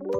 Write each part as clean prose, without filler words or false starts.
Living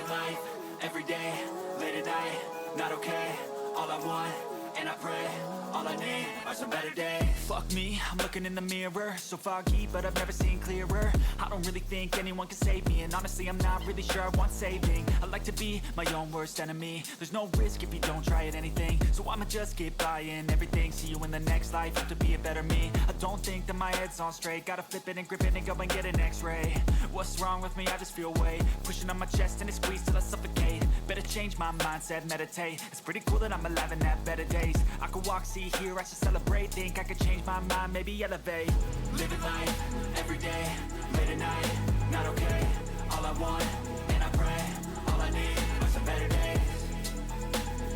life, every day, late at night, not okay. All I want, and I pray, all I need are some better days. Fuck me, I'm looking in the mirror, so foggy, but I've never seen clearer. I don't really think anyone can save me, and honestly I'm not really sure I want saving. I like to be my own worst enemy. There's no risk if you don't try at anything, so I'ma just keep buying everything. See you in the next life, hope to be a better me. I don't think that my head's on straight, gotta flip it and grip it and go and get an x-ray. What's wrong with me? I just feel weight pushing on my chest and it squeezes till I suffocate. Better change my mindset, meditate. It's pretty cool that I'm alive and have better days. I could walk, see, hear, I should celebrate. Think I could change my mind, maybe elevate. Living life, every day, late at night, not okay. All I want, and I pray, all I need are some better days.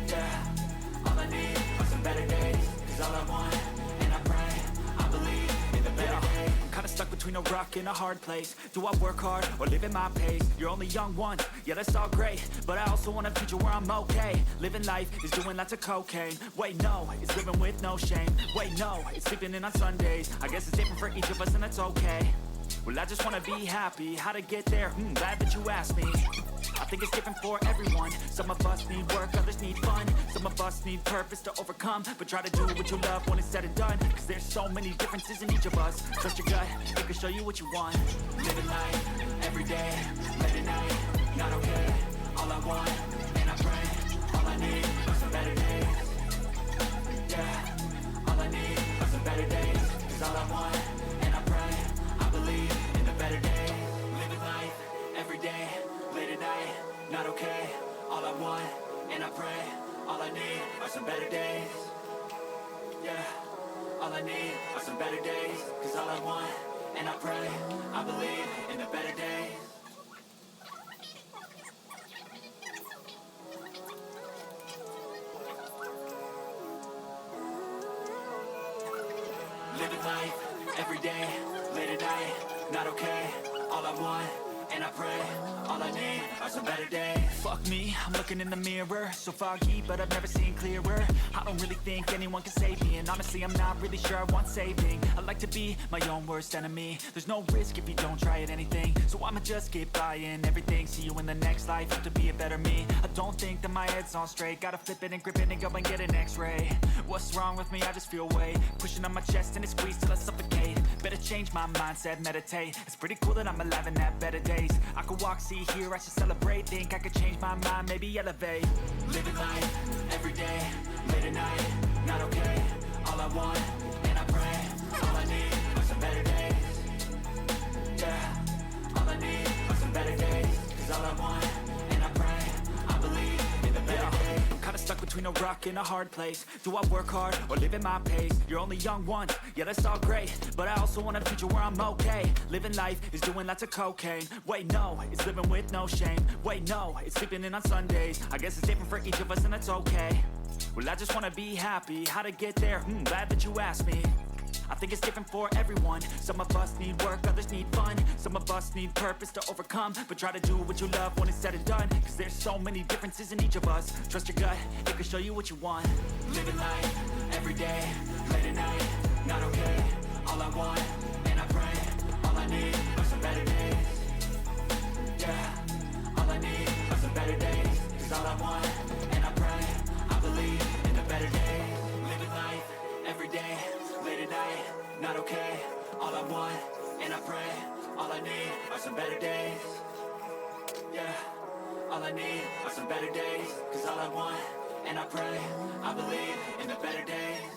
Yeah, all I need are some better days. Cause all I want, and I pray, I believe in the better days. I'm kinda stuck between a rock and a hard place. Do I work hard or live at my pace? You're only young once, yeah that's all great, but I also want a future where I'm okay. Living life is doing lots of cocaine. Wait no, it's living with no shame. Wait no, it's sleeping in on Sundays. I guess it's different for each of us and that's okay. Well I just wanna be happy, how to get there? Glad that you asked me. I think it's different for everyone. Some of us need work, others need fun. Some of us need purpose to overcome. But try to do what you love when it's said and done. Cause there's so many differences in each of us. Trust your gut, it can show you what you want. Living life, every day, late at night, not okay. All I want, and I pray, all I need are some better days. Yeah, all I need are some better days. Cause all I want, and I pray, I believe in the better days. Living life, every day, late at night, not okay. All I want, and I pray, all I need are some better days. Yeah, all I need are some better days. Cause all I want, and I pray, I believe in the better days. Living life, every day, late at night, not okay. All I want, and I pray, all I need are some better days. Fuck me, I'm looking in the mirror, so foggy, but I've never seen clearer. I don't really think anyone can save me, and honestly I'm not really sure I want saving. I like to be my own worst enemy. There's no risk if you don't try at anything, so I'ma just keep buying everything. See you in the next life, hope to be a better me. I don't think that my head's on straight, gotta flip it and grip it and go and get an x-ray. What's wrong with me? I just feel weight pushing on my chest and it squeezes till I suffocate. Better change my mindset, meditate. It's pretty cool that I'm alive and have better days. I could walk, see, hear, I should celebrate. Think I could change my mind, maybe elevate. Living life, every day, late at night, not okay. All I want, and I pray, all I need are some better days. Yeah, all I need are some better days. Cause all I want, and I pray, between a rock and a hard place. Do I work hard or live at my pace? You're only young once, yeah that's all great, but I also want a future where I'm okay. Living life is doing lots of cocaine. Wait no, it's living with no shame. Wait no, it's sleeping in on Sundays. I guess it's different for each of us and that's okay. Well I just wanna be happy, how to get there? Glad that you asked me. I think it's different for everyone. Some of us need work, others need fun. Some of us need purpose to overcome. But try to do what you love when it's said and done. Cause there's so many differences in each of us. Trust your gut, it can show you what you want. Living life, every day, late at night, not okay. All I want, and I pray, all I need are some better days. Yeah, all I need are some better days. Cause all I want, and I pray, I believe in the better days. Living life, every day, late at night, not okay. All I want, and I pray, all I need are some better days. Yeah, all I need are some better days. Cause all I want, and I pray, I believe in the better days.